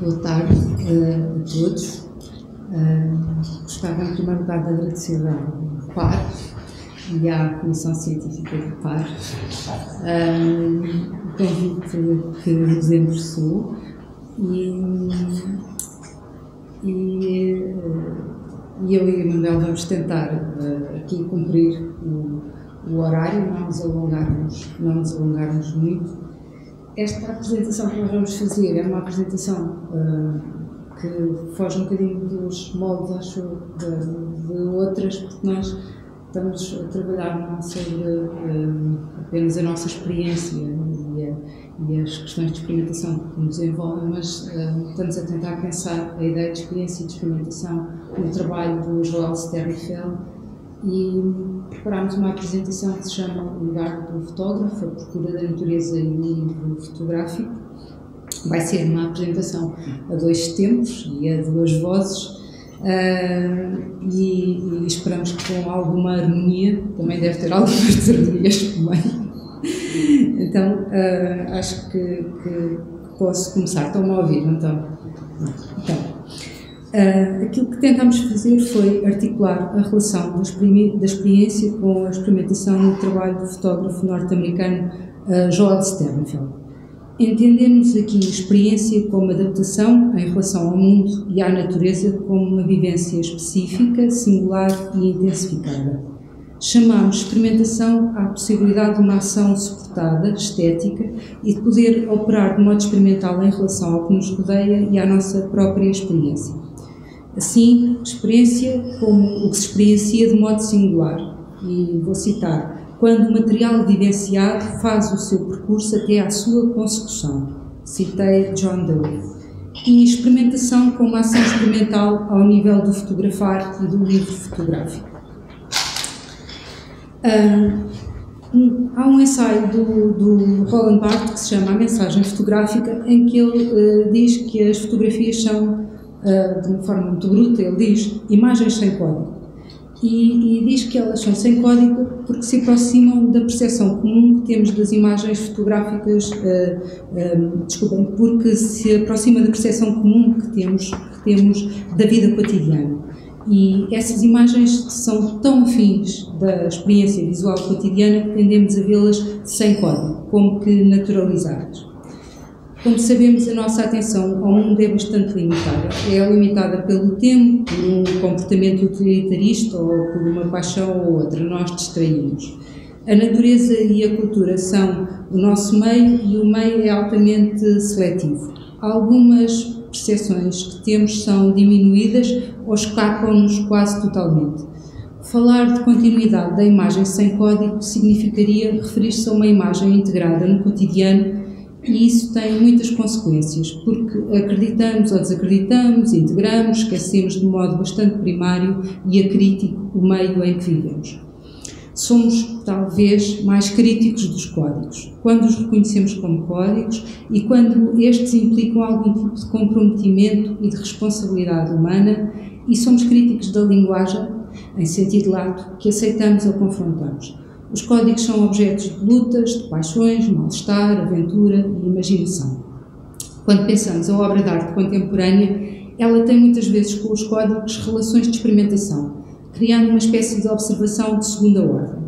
Boa tarde a todos. Gostava, em primeiro lugar, de agradecer ao PAR e à Comissão Científica do PAR o convite que nos endereçou e eu e o Manuel vamos tentar aqui cumprir o horário, não nos alongarmos muito. Esta apresentação que nós vamos fazer é uma apresentação que foge um bocadinho dos moldes, acho, de outras, porque nós estamos a trabalhar não sobre apenas a nossa experiência e as questões de experimentação que nos envolvem, mas estamos a tentar pensar a ideia de experiência e de experimentação no trabalho do Joel Sternfeld e preparámos uma apresentação que se chama O Lugar do Fotógrafo, a Procura da Natureza e o Livro Fotográfico. Vai ser uma apresentação a dois tempos e a duas vozes e esperamos que com alguma harmonia, também deve ter algumas harmonias por meio. Então, acho que posso começar. Estão-me a ouvir, não estão? Então, aquilo que tentámos fazer foi articular a relação da experiência com a experimentação no trabalho do fotógrafo norte-americano Joel Sternfeld. Entendemos aqui a experiência como adaptação em relação ao mundo e à natureza como uma vivência específica, singular e intensificada. Chamamos experimentação à possibilidade de uma ação suportada, estética, e de poder operar de modo experimental em relação ao que nos rodeia e à nossa própria experiência. Assim, experiência como o que se experiencia de modo singular. E vou citar: quando o material vivenciado faz o seu percurso até à sua consecução. Citei John Dewey. E experimentação como ação experimental ao nível do fotografar e do livro fotográfico. Há um ensaio do Roland Barthes que se chama A Mensagem Fotográfica, em que ele diz que as fotografias são, de uma forma muito bruta, ele diz imagens sem código. E diz que elas são sem código porque se aproximam da percepção comum que temos das imagens fotográficas, porque se aproxima da percepção comum que temos da vida cotidiana. E essas imagens são tão afins da experiência visual cotidiana que tendemos a vê-las sem código, como que naturalizadas. Como sabemos, a nossa atenção ao mundo é bastante limitada. É limitada pelo tempo, por um comportamento utilitarista ou por uma paixão ou outra. Nós distraímos. A natureza e a cultura são o nosso meio e o meio é altamente seletivo. Algumas percepções que temos são diminuídas ou escapam-nos quase totalmente. Falar de continuidade da imagem sem código significaria referir-se a uma imagem integrada no cotidiano. E isso tem muitas consequências, porque acreditamos ou desacreditamos, integramos, esquecemos de modo bastante primário e acrítico o meio em que vivemos. Somos, talvez, mais críticos dos códigos, quando os reconhecemos como códigos e quando estes implicam algum tipo de comprometimento e de responsabilidade humana, e somos críticos da linguagem, em sentido lato, que aceitamos ou confrontamos. Os códigos são objetos de lutas, de paixões, mal-estar, aventura e imaginação. Quando pensamos a obra de arte contemporânea, ela tem muitas vezes com os códigos relações de experimentação, criando uma espécie de observação de segunda ordem.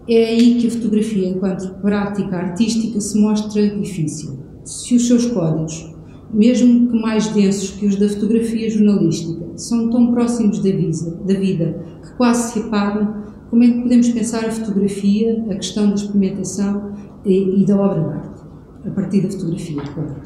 É aí que a fotografia, enquanto prática artística, se mostra difícil. Se os seus códigos, mesmo que mais densos que os da fotografia jornalística, são tão próximos da vida que quase se apagam, como é que podemos pensar a fotografia, a questão da experimentação e da obra de arte, a partir da fotografia, claro.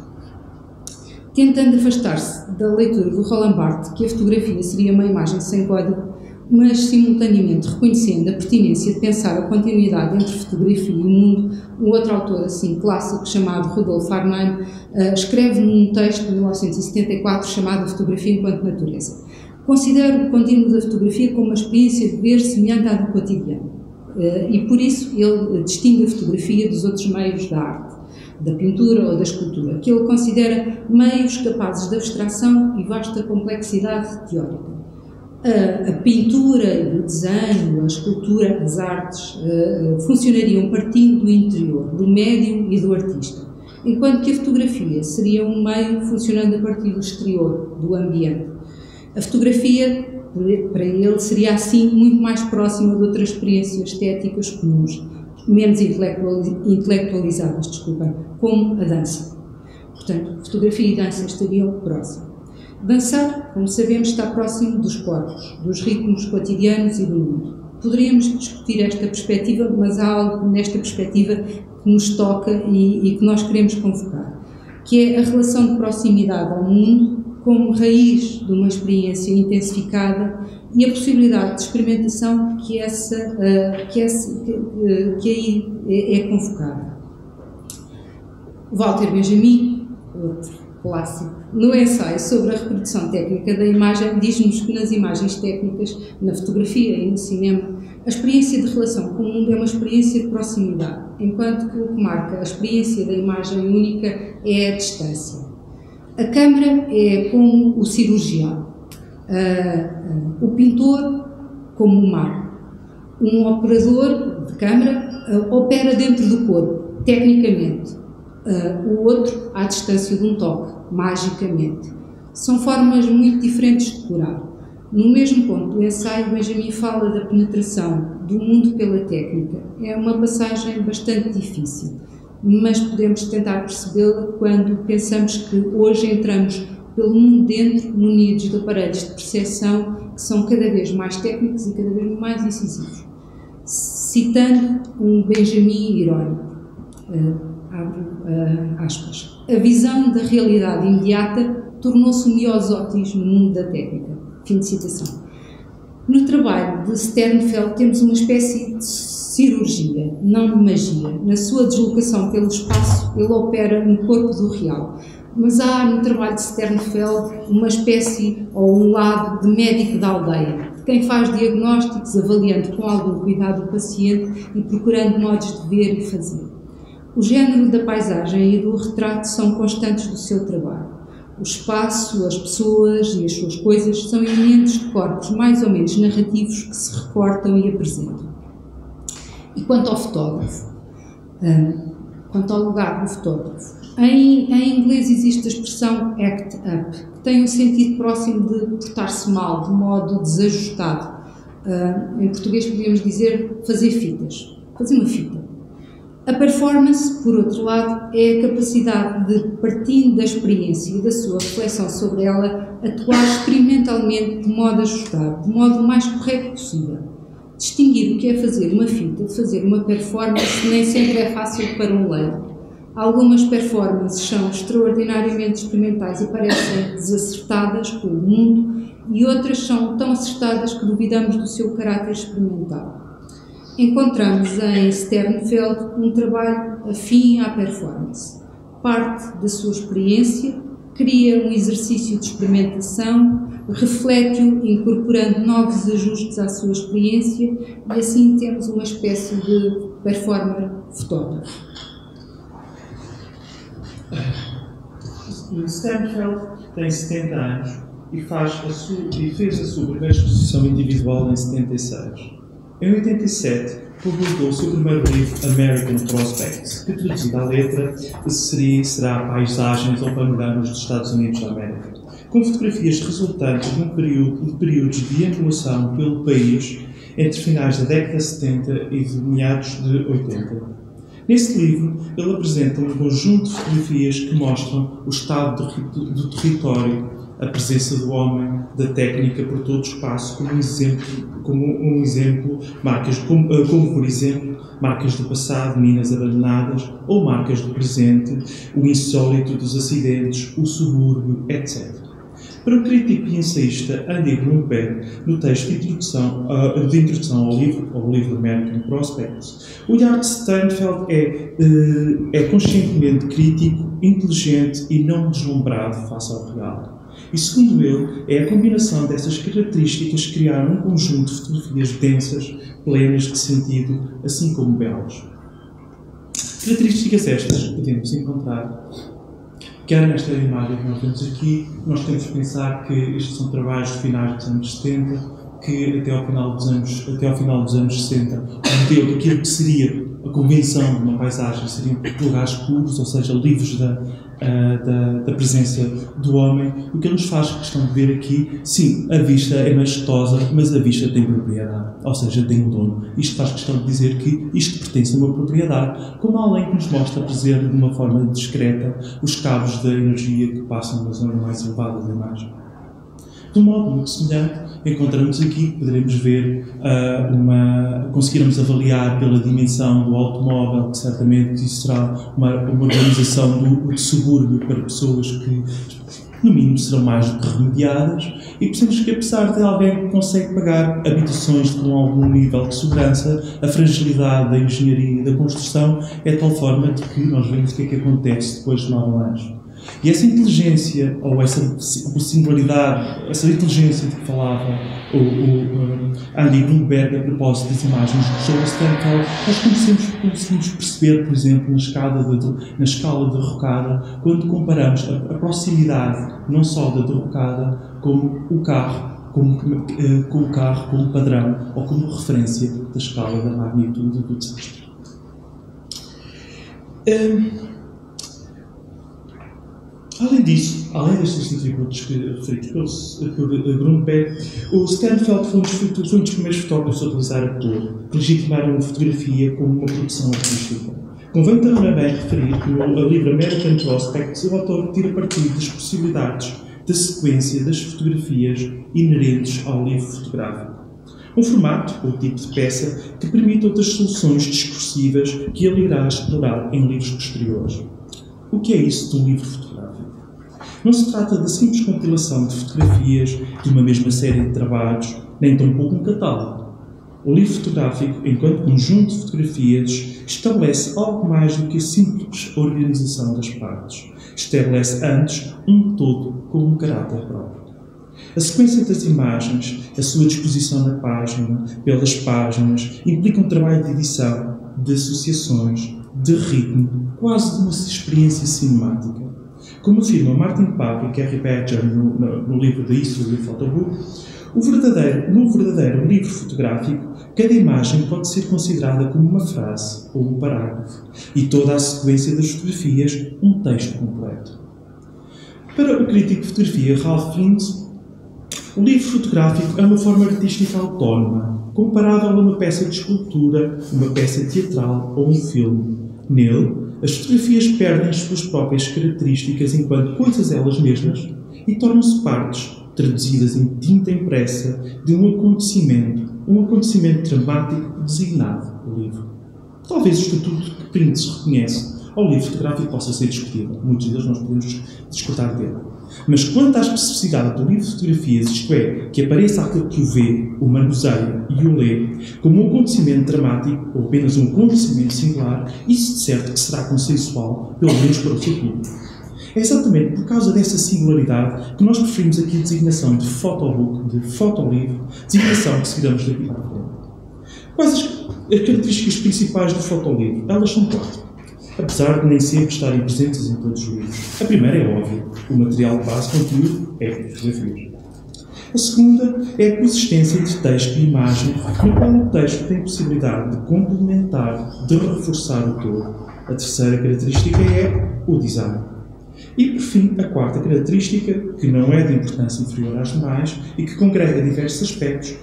Tentando afastar-se da leitura do Roland Barthes, que a fotografia seria uma imagem sem código, mas simultaneamente reconhecendo a pertinência de pensar a continuidade entre fotografia e mundo, um outro autor assim clássico chamado Rudolf Arnheim escreve num texto de 1974 chamado Fotografia enquanto Natureza. Considero o contínuo da fotografia como uma experiência de ver semelhante à do cotidiano e por isso ele distingue a fotografia dos outros meios da arte, da pintura ou da escultura, que ele considera meios capazes de abstração e vasta complexidade teórica. A pintura, o desenho, a escultura, as artes funcionariam partindo do interior, do médium e do artista. enquanto que a fotografia seria um meio funcionando a partir do exterior, do ambiente. A fotografia, para ele, seria assim muito mais próxima de outras experiências estéticas comuns, menos intelectualizadas, como a dança. Portanto, fotografia e dança estariam próximas. Dançar, como sabemos, está próximo dos corpos, dos ritmos cotidianos e do mundo. Poderíamos discutir esta perspectiva, mas há algo nesta perspectiva que nos toca e que nós queremos convocar, que é a relação de proximidade ao mundo como raiz de uma experiência intensificada e a possibilidade de experimentação que aí é convocada. Walter Benjamin, outro clássico, no ensaio sobre a reprodução técnica da imagem, diz-nos que nas imagens técnicas, na fotografia e no cinema, a experiência de relação com o mundo é uma experiência de proximidade, enquanto que o que marca a experiência da imagem única é a distância. A câmara é como o cirurgião, o pintor como o mar. Um operador de câmara opera dentro do corpo, tecnicamente. O outro à distância de um toque, magicamente. São formas muito diferentes de curar. No mesmo ponto do ensaio, Benjamin fala da penetração do mundo pela técnica. É uma passagem bastante difícil, mas podemos tentar percebê-la quando pensamos que hoje entramos pelo mundo dentro, munidos de aparelhos de percepção que são cada vez mais técnicos e cada vez mais incisivos. Citando um Benjamin irónico, aspas, a visão da realidade imediata tornou-se um miosótis no mundo da técnica. Fim de citação. No trabalho de Sternfeld temos uma espécie de cirurgia, não de magia. Na sua deslocação pelo espaço, ele opera no corpo do real. Mas há no trabalho de Sternfeld uma espécie ou um lado de médico da aldeia, de quem faz diagnósticos avaliando com algum cuidado o paciente e procurando modos de ver e fazer. O género da paisagem e do retrato são constantes do seu trabalho. O espaço, as pessoas e as suas coisas são elementos de corpos mais ou menos narrativos que se recortam e apresentam. E quanto ao fotógrafo, quanto ao lugar do fotógrafo, em inglês existe a expressão act up, que tem um sentido próximo de portar-se mal, de modo desajustado. Em português podíamos dizer fazer fitas, fazer uma fita. A performance, por outro lado, é a capacidade de, partindo da experiência e da sua reflexão sobre ela, atuar experimentalmente de modo ajustado, de modo o mais correto possível. Distinguir o que é fazer uma fita de fazer uma performance nem sempre é fácil para um leigo. Algumas performances são extraordinariamente experimentais e parecem desacertadas com o mundo, e outras são tão acertadas que duvidamos do seu caráter experimental. Encontramos em Sternfeld um trabalho afim à performance. Parte da sua experiência, cria um exercício de experimentação, reflete-o incorporando novos ajustes à sua experiência e assim temos uma espécie de performer-fotógrafo. Sternfeld tem 70 anos e fez a sua primeira exposição individual em 76. Em 87, publicou o seu primeiro livro, American Prospects, que, traduzido à letra, será Paisagens ou Panoramas dos Estados Unidos da América, com fotografias resultantes de períodos de ambulação pelo país entre finais da década de 70 e de meados de 80. Nesse livro, ele apresenta um conjunto de fotografias que mostram o estado do território, a presença do homem, da técnica por todo o espaço, como por exemplo, marcas do passado, minas abandonadas, ou marcas do presente, o insólito dos acidentes, o subúrbio, etc. Para o crítico e ensaísta Andy Grunberg, no texto de introdução ao livro American Prospects, o olhar de Sternfeld é conscientemente crítico, inteligente e não deslumbrado face ao real. E, segundo ele, é a combinação dessas características que criaram um conjunto de fotografias densas, plenas de sentido, assim como belas. Características estas que podemos encontrar, quer nesta imagem que nós vemos aqui, nós temos de pensar que estes são trabalhos de finais dos anos 70, que até ao final dos anos 60, o modelo daquilo que seria a convenção de uma paisagem seriam lugares puros, ou seja, livres da presença do homem. O que nos faz questão de ver aqui, sim, a vista é majestosa, mas a vista tem propriedade, ou seja, tem um dono. Isto faz questão de dizer que isto pertence a uma propriedade, como além que nos mostra, por exemplo, de uma forma discreta, os cabos da energia que passam na zona mais elevada da imagem. De um modo muito semelhante, encontramos aqui, poderemos ver, conseguirmos avaliar pela dimensão do automóvel, que certamente isso será uma organização do subúrbio para pessoas que, no mínimo, serão mais do que remediadas, e percebemos que, apesar de alguém que consegue pagar habitações com algum nível de segurança, a fragilidade da engenharia e da construção é de tal forma de que nós vemos o que é que acontece depois de 9 anos. E essa inteligência, ou essa singularidade, essa inteligência de que falava o Andy Grunberg a propósito das imagens de Joel Sternfeld, nós conseguimos perceber, por exemplo, na escala derrocada, quando comparamos a proximidade não só da derrocada, como o carro, com o carro como padrão ou como referência da escala da magnitude do desastre. Além disso, além destes atributos referidos por Grunberg, o Sternfeld foi um dos primeiros fotógrafos a utilizar a cor, que legitimaram a fotografia como uma produção artística. Convém também referir que no livro American Prospects o autor tira partido das possibilidades da sequência das fotografias inerentes ao livro fotográfico. Um formato, ou tipo de peça, que permite outras soluções discursivas que ele irá explorar em livros posteriores. O que é isso de um livro fotográfico? Não se trata da simples compilação de fotografias de uma mesma série de trabalhos, nem tampouco um catálogo. O livro fotográfico, enquanto conjunto de fotografias, estabelece algo mais do que a simples organização das partes. Estabelece antes um todo com um caráter próprio. A sequência das imagens, a sua disposição na página, pelas páginas, implica um trabalho de edição, de associações, de ritmo, quase de uma experiência cinemática. Como afirma Martin Papp e Kerry Badger no livro The History of Photobook, no verdadeiro livro fotográfico, cada imagem pode ser considerada como uma frase ou um parágrafo, e toda a sequência das fotografias um texto completo. Para o crítico de fotografia Ralph Fiennes, o livro fotográfico é uma forma artística autónoma, comparável a uma peça de escultura, uma peça teatral ou um filme. Nele, as fotografias perdem as suas próprias características enquanto coisas elas mesmas e tornam-se partes, traduzidas em tinta impressa, de um acontecimento dramático designado o livro. Talvez o estatuto que Prince reconhece ao livro fotográfico possa ser discutível. Muitos deles nós podemos discordar dele. Mas quanto à especificidade do livro de fotografias, isto é, que apareça aquele que o vê, o manuseia e o lê, como um acontecimento dramático ou apenas um acontecimento singular, isso de certo que será consensual, pelo menos para o seu público. É exatamente por causa dessa singularidade que nós preferimos aqui a designação de photobook, de fotolivro, designação que seguiremos daqui para a frente. Quais as características principais do fotolivro? Elas são 4. Apesar de nem sempre estarem presentes em todos os livros. A primeira é óbvia. O material de base conteúdo é fotografias. A segunda é a coexistência de texto e imagem, no qual o texto tem possibilidade de complementar, de reforçar o todo. A terceira característica é o design. E, por fim, a quarta característica, que não é de importância inferior às demais e que congrega diversos aspectos,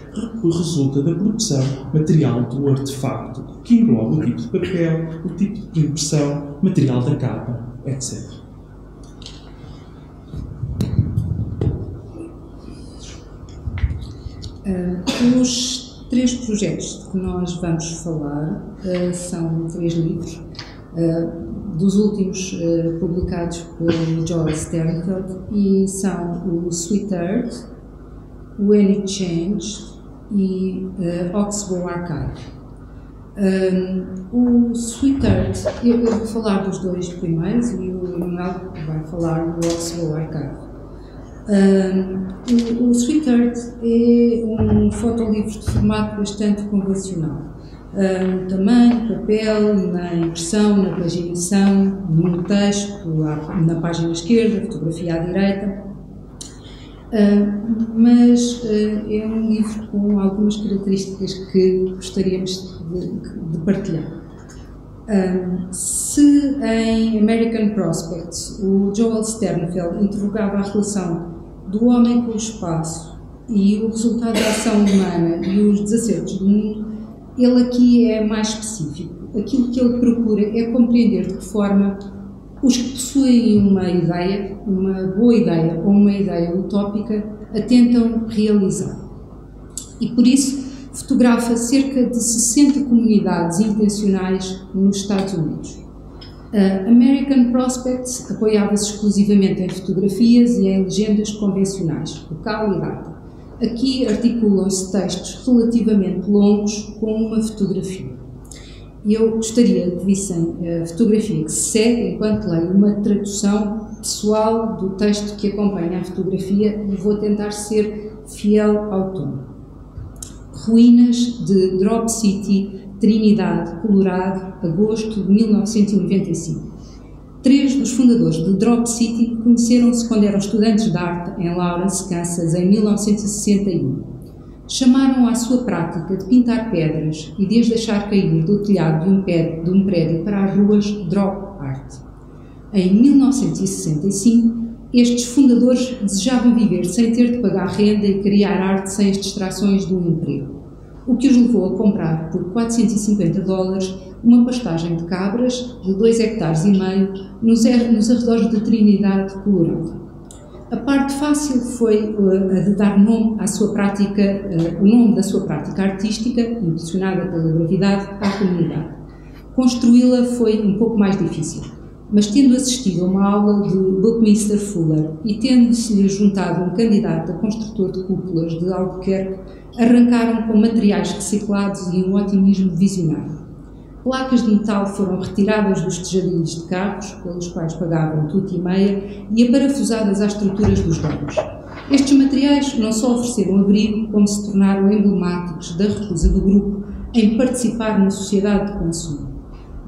resulta da produção material do artefacto, que engloba o tipo de papel, o tipo de impressão, material da capa, etc. Os 3 projetos de que nós vamos falar são 3 livros. Dos últimos publicados por Joel Sternfeld, e são o Sweet Earth, When It Changed e Oxbow Archive. O Sweet Earth, eu vou falar dos 2 primeiros e o Emanuel vai falar do Oxbow Archive. O Sweet Earth é um fotolivro de formato bastante convencional. No tamanho, papel, na impressão, na paginação, no texto, na página esquerda, fotografia à direita. Mas é um livro com algumas características que gostaríamos de partilhar. Se em American Prospects o Joel Sternfeld interrogava a relação do homem com o espaço e o resultado da ação humana e os desacertos do mundo, ele aqui é mais específico. Aquilo que ele procura é compreender de que forma os que possuem uma ideia, uma boa ideia ou uma ideia utópica, a tentam realizar. E por isso fotografa cerca de 60 comunidades intencionais nos Estados Unidos. A American Prospects apoiava-se exclusivamente em fotografias e em legendas convencionais, local e data. Aqui articulam-se textos relativamente longos com uma fotografia. Eu gostaria que vissem a fotografia que se segue enquanto leio uma tradução pessoal do texto que acompanha a fotografia e vou tentar ser fiel ao tom. Ruínas de Drop City, Trinidade, Colorado, agosto de 1995. 3 dos fundadores de Drop City conheceram-se quando eram estudantes de arte em Lawrence, Kansas, em 1961. Chamaram à sua prática de pintar pedras e de as deixar cair do telhado de um prédio para as ruas Drop Art. Em 1965, estes fundadores desejavam viver sem ter de pagar renda e criar arte sem as distrações do emprego, o que os levou a comprar por $450 uma pastagem de cabras de 2,5 hectares nos arredores de Trinidade, Colorado. A parte fácil foi a de dar nome à sua prática, o nome da sua prática artística, impulsionada pela gravidade, à comunidade. Construí-la foi um pouco mais difícil, mas tendo assistido a uma aula de Buckminster Fuller e tendo-se-lhe juntado um candidato a construtor de cúpulas de Albuquerque, arrancaram com materiais reciclados e um otimismo visionário. Placas de metal foram retiradas dos tejadilhos de carros, pelos quais pagavam tudo e meia, e aparafusadas às estruturas dos donos. Estes materiais não só ofereceram abrigo, como se tornaram emblemáticos da recusa do grupo em participar na sociedade de consumo.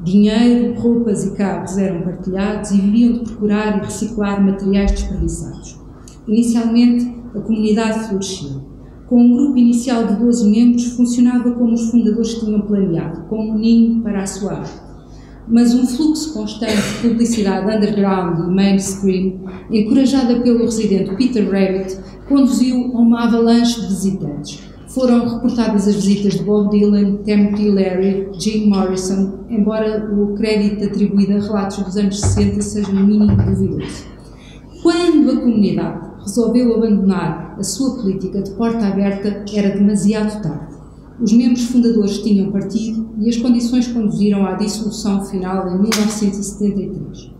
Dinheiro, roupas e carros eram partilhados e viviam de procurar e reciclar materiais desperdiçados. Inicialmente, a comunidade floresceu. Com um grupo inicial de 12 membros, funcionava como os fundadores tinham planeado, como um ninho para a sua arte. Mas um fluxo constante de publicidade underground e mainstream, encorajada pelo residente Peter Rabbit, conduziu a uma avalanche de visitantes. Foram reportadas as visitas de Bob Dylan, Timothy Leary, Jim Morrison, embora o crédito atribuído a relatos dos anos 60 seja no mínimo duvidoso. Quando a comunidade resolveu abandonar a sua política de porta aberta, era demasiado tarde. Os membros fundadores tinham partido e as condições conduziram à dissolução final em 1973.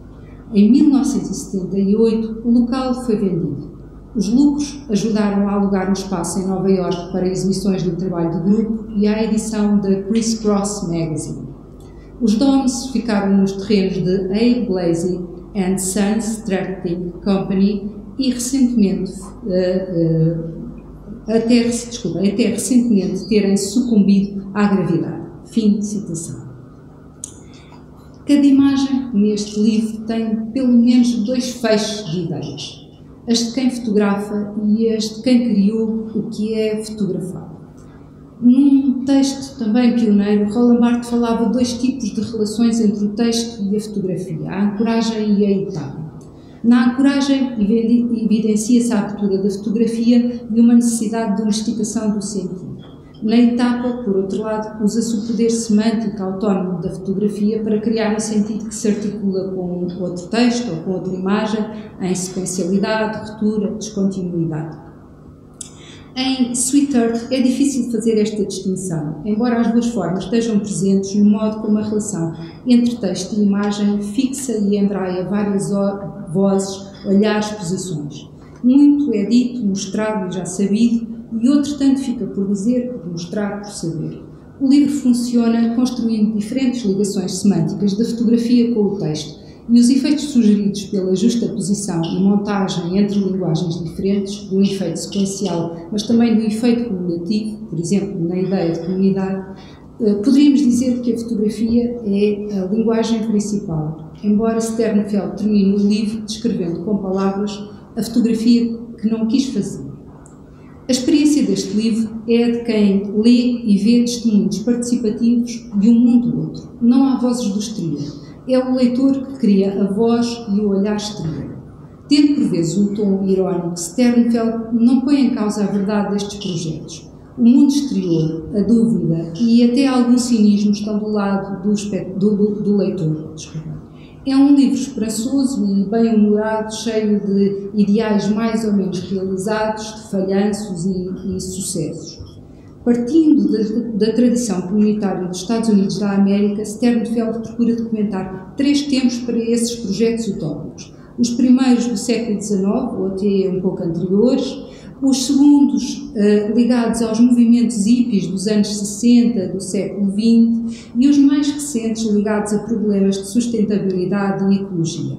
Em 1978, o local foi vendido. Os lucros ajudaram a alugar um espaço em Nova Iorque para exibições do trabalho do grupo e à edição da Criss Cross Magazine. Os donos ficaram nos terrenos de A. Blasey and Sons Trading Company e recentemente, até recentemente terem sucumbido à gravidade. Fim de citação. Cada imagem neste livro tem pelo menos 2 feixes de ideias. As de quem fotografa e as de quem criou o que é fotografado. Num texto também pioneiro, Roland Barthes falava de 2 tipos de relações entre o texto e a fotografia, a ancoragem e a etapa. Na ancoragem, evidencia-se a abertura da fotografia e uma necessidade de domesticação do sentido. Na etapa, por outro lado, usa-se o poder semântico autónomo da fotografia para criar um sentido que se articula com outro texto ou com outra imagem, em sequencialidade, ruptura, descontinuidade. Em Sweet Earth é difícil fazer esta distinção, embora as 2 formas estejam presentes no modo como a relação entre texto e imagem fixa e embraia várias vozes, olhares, posições. Muito é dito, mostrado e já sabido, e outro tanto fica por dizer, por mostrar, por saber. O livro funciona construindo diferentes ligações semânticas da fotografia com o texto, e os efeitos sugeridos pela justaposição e montagem entre linguagens diferentes, do efeito sequencial, mas também do efeito cumulativo, por exemplo, na ideia de comunidade, poderíamos dizer que a fotografia é a linguagem principal, embora Sternfeld termine o livro descrevendo com palavras a fotografia que não quis fazer. A experiência deste livro é a de quem lê e vê testemunhos participativos de um mundo do outro. Não há vozes do exterior. É o leitor que cria a voz e o olhar exterior. Tendo por vezes um tom irónico, Sternfeld não põe em causa a verdade destes projetos. O mundo exterior, a dúvida e até algum cinismo estão do lado do leitor. É um livro esperançoso e bem-humorado, cheio de ideais mais ou menos realizados, de falhanços e sucessos. Partindo da tradição comunitária dos Estados Unidos da América, Sternfeld procura documentar 3 tempos para esses projetos utópicos. Os primeiros do século XIX, ou até um pouco anteriores, os segundos ligados aos movimentos hippies dos anos 60 do século XX e os mais recentes ligados a problemas de sustentabilidade e ecologia.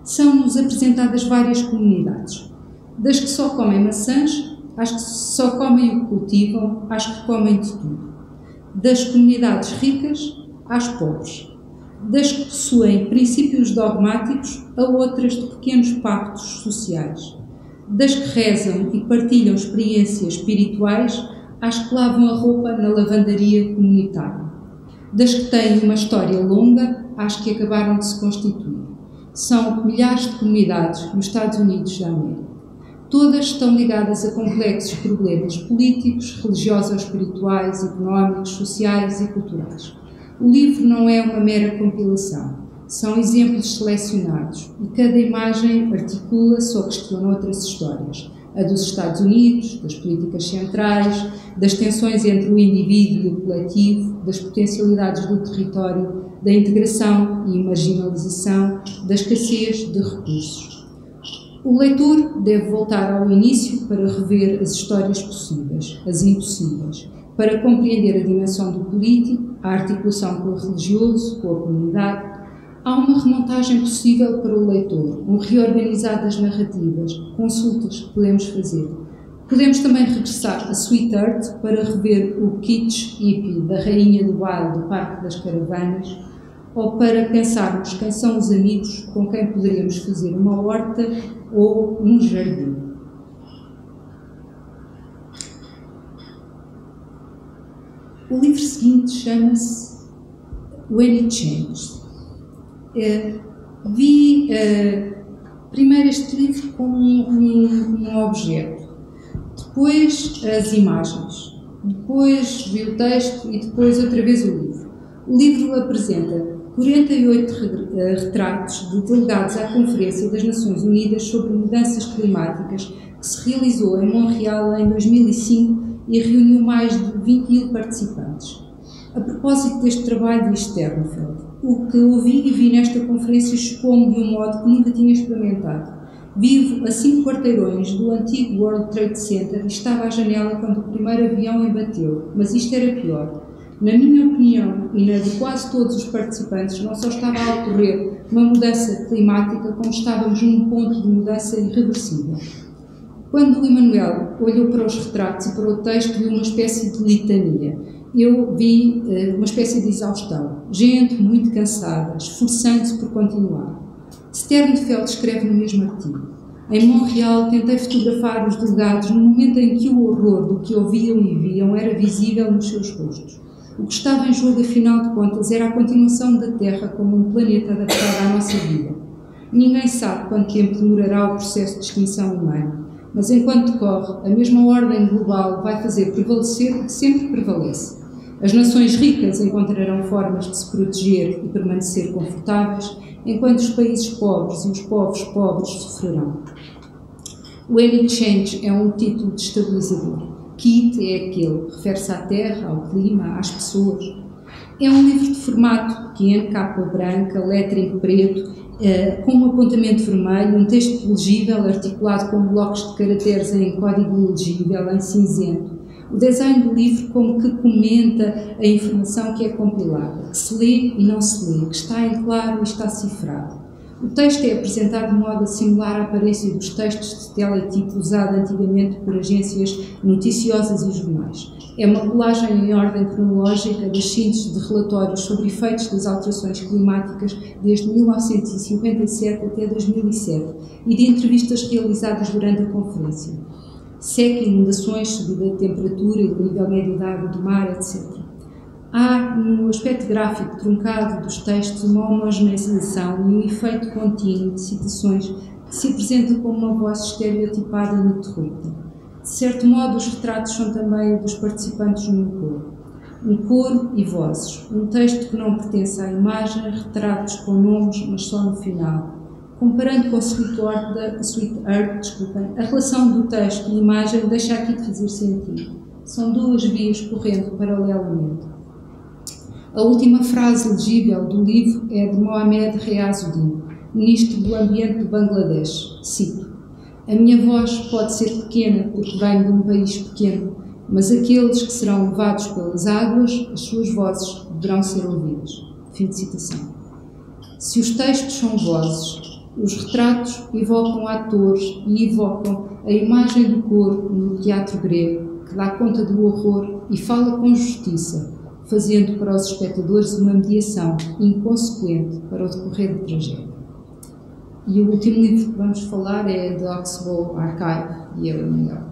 São-nos apresentadas várias comunidades, das que só comem maçãs, às que só comem o que cultivam, às que comem de tudo. Das comunidades ricas às pobres. Das que possuem princípios dogmáticos a outras de pequenos pactos sociais. Das que rezam e partilham experiências espirituais às que lavam a roupa na lavandaria comunitária. Das que têm uma história longa às que acabaram de se constituir. São milhares de comunidades nos Estados Unidos da América. Todas estão ligadas a complexos problemas políticos, religioso-espirituais, económicos, sociais e culturais. O livro não é uma mera compilação. São exemplos selecionados e cada imagem articula-se ou questiona outras histórias. A dos Estados Unidos, das políticas centrais, das tensões entre o indivíduo e o coletivo, das potencialidades do território, da integração e marginalização, da escassez de recursos. O leitor deve voltar ao início para rever as histórias possíveis, as impossíveis, para compreender a dimensão do político, a articulação com o religioso, com a comunidade. Há uma remontagem possível para o leitor, um reorganizar das narrativas, consultas que podemos fazer. Podemos também regressar a Sweet Earth para rever o kitsch hippie da Rainha do Baile do Parque das Caravanas, ou para pensarmos quem são os amigos com quem poderíamos fazer uma horta ou um jardim. O livro seguinte chama-se When It Changed. Vi primeiro este livro como um objeto, depois as imagens, depois vi o texto e depois outra vez o livro. O livro apresenta 48 retratos de delegados à Conferência das Nações Unidas sobre Mudanças Climáticas, que se realizou em Montreal em 2005 e reuniu mais de 20.000 participantes. A propósito deste trabalho de Sternfeld, o que ouvi e vi nesta conferência chocou-me de um modo que nunca tinha experimentado. Vivo a 5 quarteirões do antigo World Trade Center e estava à janela quando o primeiro avião embateu, mas isto era pior. Na minha opinião e na de quase todos os participantes, não só estava a ocorrer uma mudança climática, como estávamos num ponto de mudança irreversível. Quando o Emanuel olhou para os retratos e para o texto, viu uma espécie de litania. Eu vi uma espécie de exaustão. Gente muito cansada, esforçando-se por continuar. Sternfeld escreve no mesmo artigo. Em Montreal, tentei fotografar os delegados no momento em que o horror do que ouviam e viam era visível nos seus rostos. O que estava em jogo, afinal de contas, era a continuação da Terra como um planeta adaptado à nossa vida. Ninguém sabe quanto tempo demorará o processo de extinção humana, mas enquanto decorre, a mesma ordem global vai fazer prevalecer o que sempre prevalece. As nações ricas encontrarão formas de se proteger e permanecer confortáveis, enquanto os países pobres e os povos pobres sofrerão. When It Changed é um título destabilizador. Kit é aquele, refere-se à terra, ao clima, às pessoas. É um livro de formato pequeno, capa branca, lettering preto, com um apontamento vermelho, um texto legível articulado com blocos de caracteres em código legível, em cinzento. O design do livro como que comenta a informação que é compilada, que se lê e não se lê, que está em claro e está cifrado. O texto é apresentado de modo a simular a aparência dos textos de teletipo usado antigamente por agências noticiosas e jornais. É uma colagem em ordem cronológica das sínteses de relatórios sobre efeitos das alterações climáticas desde 1957 até 2007 e de entrevistas realizadas durante a conferência. seca, inundações, subida de temperatura e do nível médio da água do mar, etc. Há, no aspecto gráfico truncado dos textos, uma homogeneização e um efeito contínuo de citações que se apresenta como uma voz estereotipada e ininterrupta. De certo modo, os retratos são também dos participantes num coro. Um coro e vozes. Um texto que não pertence à imagem, retratos com nomes, mas só no final. Comparando com Sweet Earth, a relação do texto e imagem deixa aqui de fazer sentido. São duas vias correndo paralelamente. A última frase legível do livro é de Mohamed Riazuddin, ministro do Ambiente do Bangladesh. Cito: "A minha voz pode ser pequena porque venho de um país pequeno, mas aqueles que serão levados pelas águas, as suas vozes deverão ser ouvidas." Fim de citação. Se os textos são vozes, os retratos evocam atores e evocam a imagem do corpo no teatro grego, que dá conta do horror e fala com justiça, fazendo para os espectadores uma mediação inconsequente para o decorrer da tragédia. E o último livro que vamos falar é The Oxbow Archive, e é o melhor.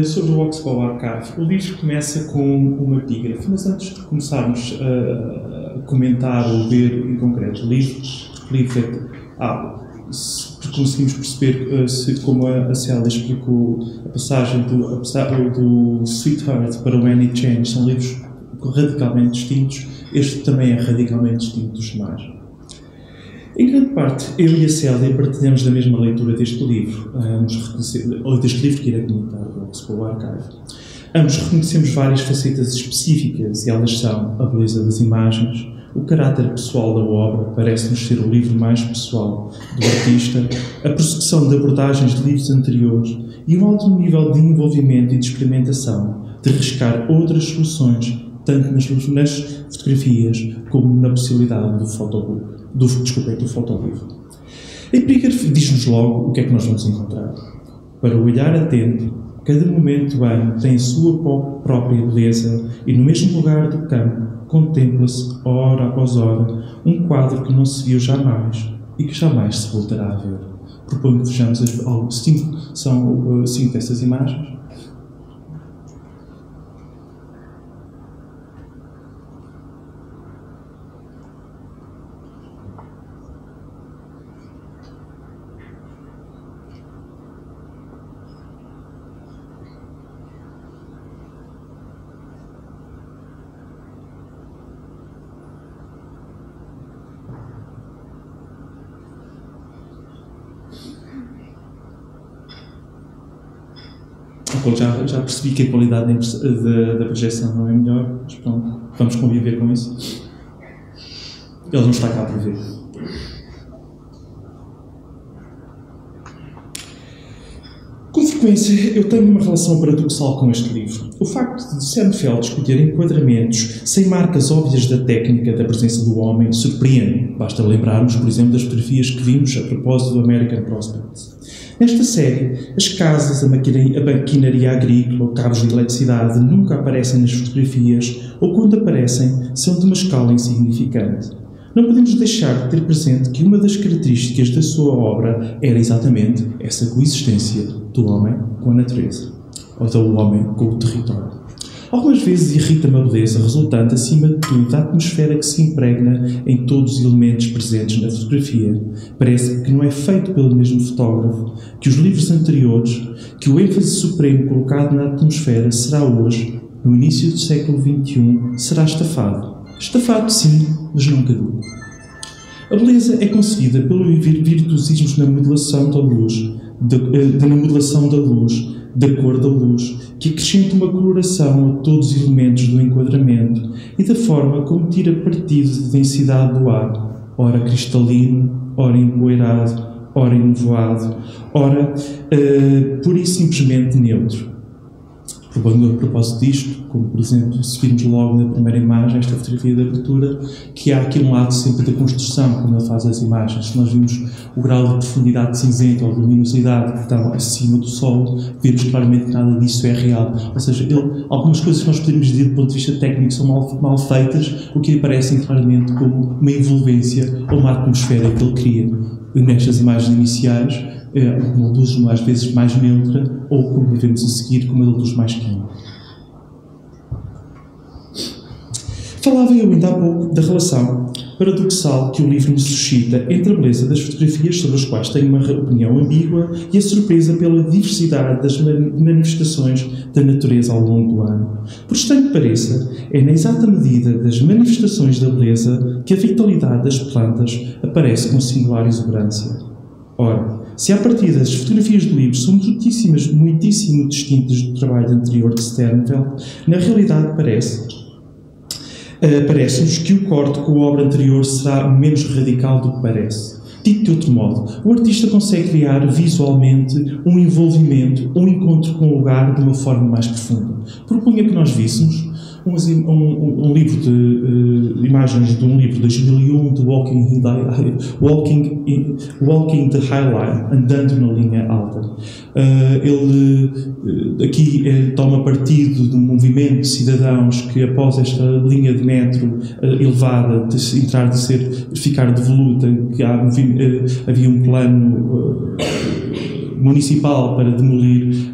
Sobre o Oxbow Archive, o livro começa com uma epígrafe, mas antes de começarmos a comentar ou ver em concreto o livro se conseguimos perceber como a Célia explicou a passagem do Sweet Heart para o Any Change, são livros radicalmente distintos. Este também é radicalmente distinto dos demais. Em grande parte, eu e a Célia partilhamos da mesma leitura deste livro, deste livro que irá comentar, do Oxbow Archive. Ambos reconhecemos várias facetas específicas, e elas são a beleza das imagens, o caráter pessoal da obra, parece-nos ser o livro mais pessoal do artista, a prossecução de abordagens de livros anteriores e um alto nível de envolvimento e de experimentação, de arriscar outras soluções, tanto nas fotografias como na possibilidade do fotolivro. A epígrafe diz-nos logo o que é que nós vamos encontrar. Para o olhar atento, cada momento do ano tem a sua própria beleza e no mesmo lugar do campo contempla-se, hora após hora, um quadro que não se viu jamais e que jamais se voltará a ver. Proponho que vejamos cinco dessas imagens. Já percebi que a qualidade da projeção não é melhor, mas pronto, vamos conviver com isso. Eles não estão cá para ver. Com frequência, eu tenho uma relação paradoxal com este livro. O facto de Seinfeld escolher enquadramentos sem marcas óbvias da técnica da presença do homem surpreende. Basta lembrarmos, por exemplo, das fotografias que vimos a propósito do American Prospect. Nesta série, as casas, a maquinaria agrícola, cabos de eletricidade nunca aparecem nas fotografias ou, quando aparecem, são de uma escala insignificante. Não podemos deixar de ter presente que uma das características da sua obra era exatamente essa coexistência do homem com a natureza, ou do homem com o território. Algumas vezes irrita-me a beleza resultante, acima de tudo, da atmosfera que se impregna em todos os elementos presentes na fotografia. Parece que não é feito pelo mesmo fotógrafo, que os livros anteriores, que o ênfase supremo colocado na atmosfera será hoje, no início do século XXI, será estafado. Estafado, sim, mas não caduco. A beleza é concebida pelo virtuosismo na modulação da luz, da cor da luz, que acrescenta uma coloração a todos os elementos do enquadramento e da forma como tira partido da densidade do ar, ora cristalino, ora empoeirado, ora enevoado, ora pura e simplesmente neutro. a propósito disto, como por exemplo, se virmos logo na primeira imagem, esta fotografia de abertura, que há aqui um lado sempre da construção, como ele faz as imagens. Se nós vimos o grau de profundidade de cinzento ou de luminosidade que está acima do solo, vemos claramente que nada disso é real. Ou seja, algumas coisas que nós podemos dizer do ponto de vista técnico são mal feitas, o que lhe parecem claramente como uma envolvência ou uma atmosfera que ele cria nestas imagens iniciais, uma luz às vezes mais neutra, ou como vemos a seguir, com uma luz mais quente. Falava eu ainda há pouco da relação paradoxal que o livro me suscita entre a beleza das fotografias, sobre as quais tenho uma opinião ambígua, e a surpresa pela diversidade das manifestações da natureza ao longo do ano. Por estranho que pareça, é na exata medida das manifestações da beleza que a vitalidade das plantas aparece com singular exuberância. Ora, se a partir das fotografias do livro são muitíssimo distintas do trabalho anterior de Sternfeld, na realidade parece-nos que o corte com a obra anterior será menos radical do que parece. Dito de outro modo, o artista consegue criar visualmente um envolvimento, um encontro com o lugar de uma forma mais profunda. Propunha que nós víssemos um livro de imagens de um livro de 2001 de Walking the High Line, andando na linha alta. Ele aqui toma partido de um movimento de cidadãos que, após esta linha de metro elevada ficar devoluta, que havia um plano municipal para demolir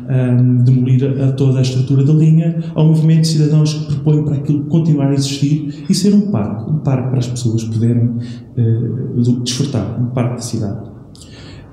a toda a estrutura da linha, há um movimento de cidadãos que propõe para aquilo continuar a existir e ser um parque para as pessoas poderem desfrutar, um parque da cidade.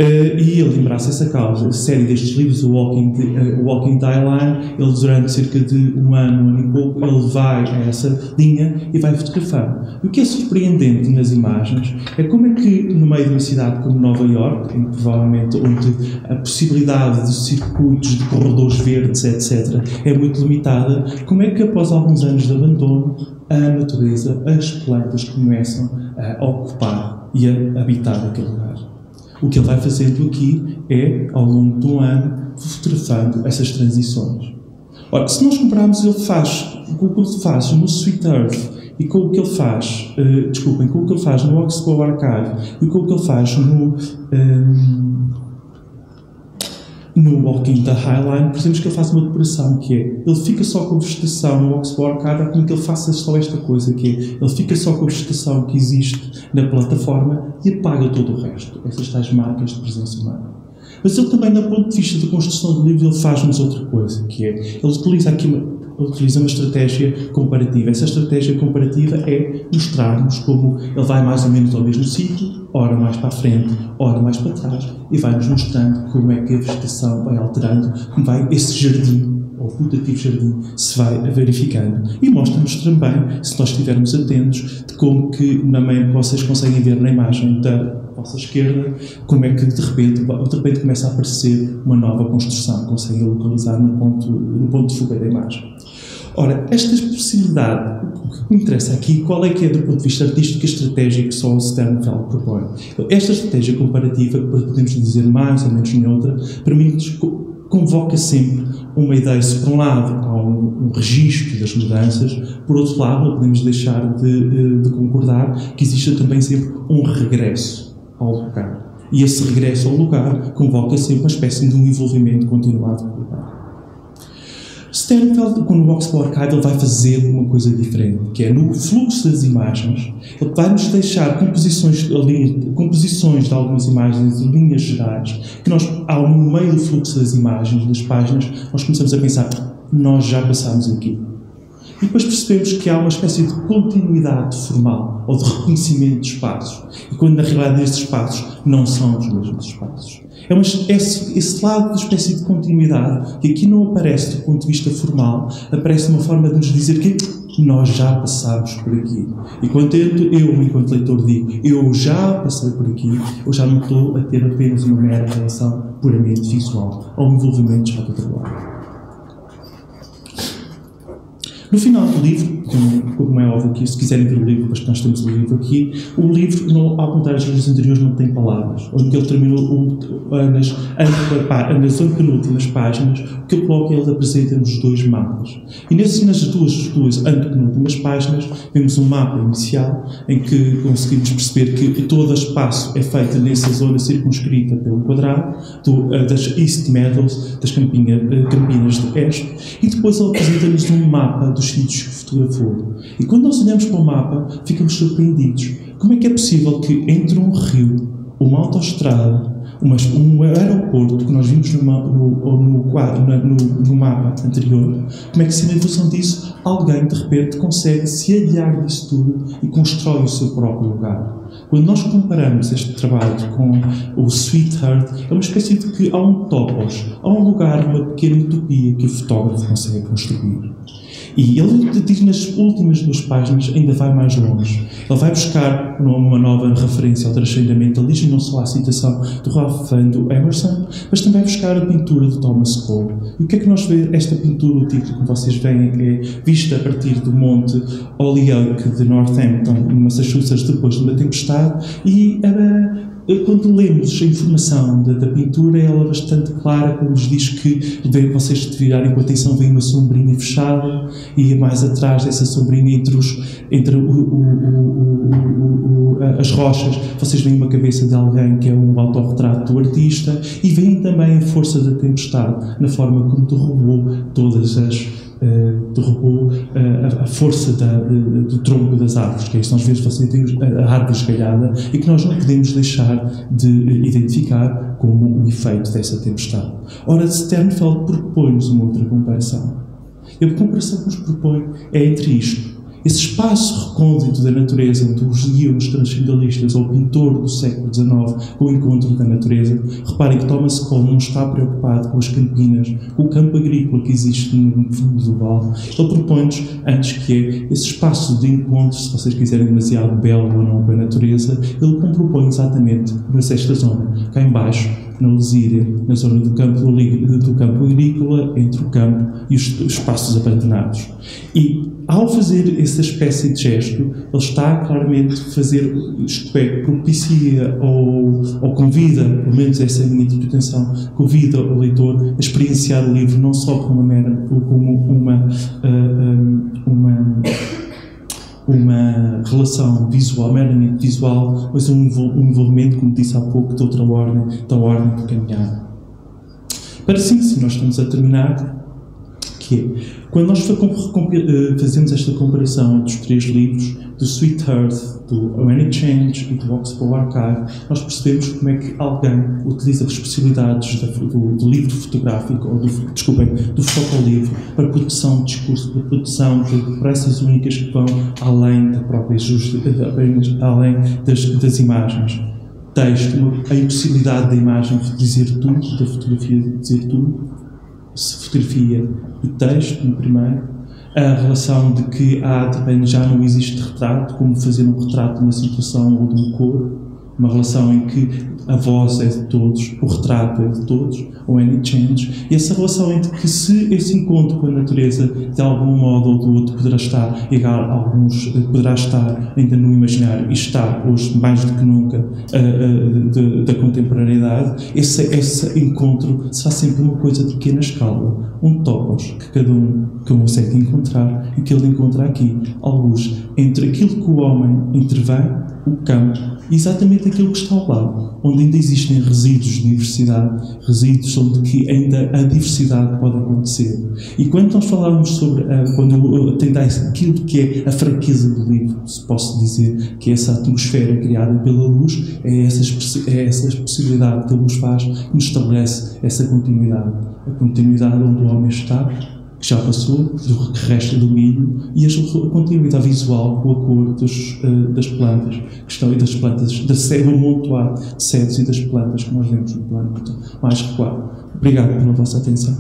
E ele abraça essa causa. A série destes livros, o Walking the Line, ele durante cerca de um ano e pouco, ele vai a essa linha e vai fotografando. E o que é surpreendente nas imagens é como é que, no meio de uma cidade como Nova Iorque, provavelmente onde a possibilidade de circuitos, de corredores verdes, etc., é muito limitada, como é que, após alguns anos de abandono, a natureza, as plantas começam a ocupar e a habitar aquele lugar. O que ele vai fazendo aqui é, ao longo de um ano, fotografando essas transições. Ora, se nós compararmos com o que ele faz no Sweet Earth e com o que ele faz, com o que ele faz no Oxbow Archive e com o que ele faz no Walking the High Line, percebemos que ele faz uma depuração, que é, ele fica só com a vegetação no Oxbow Archive, como que ele faça só esta coisa, que é, ele fica só com a vegetação que existe na plataforma e apaga todo o resto, essas tais marcas de presença humana. Mas ele também, do ponto de vista da construção do livro, ele faz-nos outra coisa, que é, ele utiliza uma estratégia comparativa. Essa estratégia comparativa é mostrar-nos como ele vai mais ou menos ao mesmo sítio, ora mais para a frente, ora mais para trás, e vai-nos mostrando como é que a vegetação vai alterando, como vai esse jardim, ou rotativo jardim, se vai verificando. E mostra-nos também, se nós estivermos atentos, de como que, vocês conseguem ver na imagem da vossa esquerda, como é que de repente começa a aparecer uma nova construção, conseguem localizar no ponto de fuga da imagem. Ora, esta possibilidade, o que me interessa aqui, qual é que é, do ponto de vista artístico, a estratégia que só o Sternfeld propõe? Esta estratégia comparativa, que podemos dizer mais ou menos neutra, permite-nos, convoca sempre uma ideia. Se por um lado há um registro das mudanças, por outro lado não podemos deixar de concordar que existe também sempre um regresso ao lugar. E esse regresso ao lugar convoca sempre uma espécie de um envolvimento continuado com o lugar. Sternfeld, com o Oxbow Archive, ele vai fazer uma coisa diferente, que é, no fluxo das imagens, ele vai-nos deixar composições de algumas imagens, em linhas gerais, que nós, no meio do fluxo das imagens, das páginas, nós começamos a pensar, nós já passámos aqui. E depois percebemos que há uma espécie de continuidade formal, ou de reconhecimento de espaços. E quando, na realidade, estes espaços não são os mesmos espaços. Esse lado de espécie de continuidade, que aqui não aparece do ponto de vista formal, aparece uma forma de nos dizer que nós já passámos por aqui. E quando eu, enquanto leitor, digo eu já passei por aqui, eu já não estou a ter apenas uma mera relação puramente visual, ou um envolvimento já do outro lado. No final do livro, como é óbvio que se quiserem ver o livro, mas que nós temos o livro aqui, o livro, ao contrário das leis anteriores, não tem palavras. Onde ele terminou nas penúltimas páginas, o que ele coloca, ele apresenta-nos 2 mapas. E nas duas antepenúltimas páginas, vemos um mapa inicial em que conseguimos perceber que todo o espaço é feito nessa zona circunscrita pelo quadrado, das East Meadows, das Campinas do Oeste, e depois ele apresenta-nos um mapa dos sítios que fotografou. E quando nós olhamos para o mapa, ficamos surpreendidos. Como é que é possível que entre um rio, uma autoestrada, um aeroporto que nós vimos no mapa anterior, como é que, sem a evolução disso, alguém de repente consegue se aliar disso tudo e constrói o seu próprio lugar? Quando nós comparamos este trabalho com o Sweetheart, é uma espécie de que há um topos, há um lugar, uma pequena utopia que o fotógrafo consegue construir. E ele diz nas últimas 2 páginas, ainda vai mais longe. Ele vai buscar uma nova referência ao transcendentalismo, não só à citação do Ralph do Emerson, mas também buscar a pintura de Thomas Cole. E o que é que nós vemos? Esta pintura, o título que vocês veem, é vista a partir do monte Holyoke de Northampton, em Massachusetts, depois de uma tempestade, e quando lemos a informação da pintura, ela é bastante clara, quando nos diz que, vocês de virarem com atenção, vem uma sombrinha fechada, e mais atrás dessa sombrinha, entre as rochas, vocês veem uma cabeça de alguém que é um autorretrato do artista, e veem também a força da tempestade, na forma como derrubou a força do tronco das árvores, que é isso. Nós vemos, você tem a árvore esgalhada e que nós não podemos deixar de identificar como o efeito dessa tempestade. Ora, Sternfeld propõe-nos uma outra comparação. E a comparação que nos propõe é entre isto. Esse espaço recôndito da natureza, onde os guiam-nos transcendentalistas ou o pintor do século XIX com o encontro da natureza. Reparem que Thomas Cole não está preocupado com as campinas, com o campo agrícola que existe no fundo do vale. Ele propõe-nos, antes que é esse espaço de encontro, se vocês quiserem demasiado belo ou não, com a natureza, ele propõe exatamente nesta zona, cá em baixo, na Lesíria, na zona do campo agrícola, entre o campo e os espaços abandonados. E, ao fazer essa espécie de gesto, ele está claramente a fazer, isto é, propicia ou convida, pelo menos essa é a minha interpretação, convida o leitor a experienciar o livro não só como uma relação visual, meramente visual, mas um envolvimento, como disse há pouco, de outra ordem, da ordem de caminhar. Para síntese, nós estamos a terminar, que é, quando nós fazemos esta comparação entre os 3 livros, do Sweetheart, do When It Changed e do Oxbow Archive, nós percebemos como é que alguém utiliza as possibilidades do livro fotográfico, ou do fotolivro, para produção de discurso, para produção de peças únicas que vão além da própria além das imagens. Texto, a impossibilidade da imagem de dizer tudo, da fotografia de dizer tudo, fotografia e texto, no primeiro, a relação de que já não existe retrato, como fazer um retrato de uma situação ou de um corpo, uma relação em que a voz é de todos, o retrato é de todos, o When It Changes, e essa relação entre que se esse encontro com a natureza de algum modo ou do outro poderá estar ainda no imaginário e está hoje mais do que nunca da contemporaneidade, esse encontro será sempre uma coisa de pequena escala, um topos que cada um consegue encontrar e que ele encontra aqui, alguns entre aquilo que o homem intervém, o campo, exatamente aquilo que está ao lado, onde ainda existem resíduos de diversidade, resíduos onde que ainda a diversidade pode acontecer. E quando nós falávamos sobre, quando tentámos aquilo que é a fraqueza do livro, se posso dizer que é essa atmosfera criada pela luz, é essa possibilidade que a luz faz que nos estabelece essa continuidade. A continuidade onde o homem está, que já passou, do que resta do milho, e a continuidade visual com a cor das plantas, que estão, e das plantas, do amontoado de cedros e das plantas que nós vemos no plano mais recuado. Obrigado pela vossa atenção.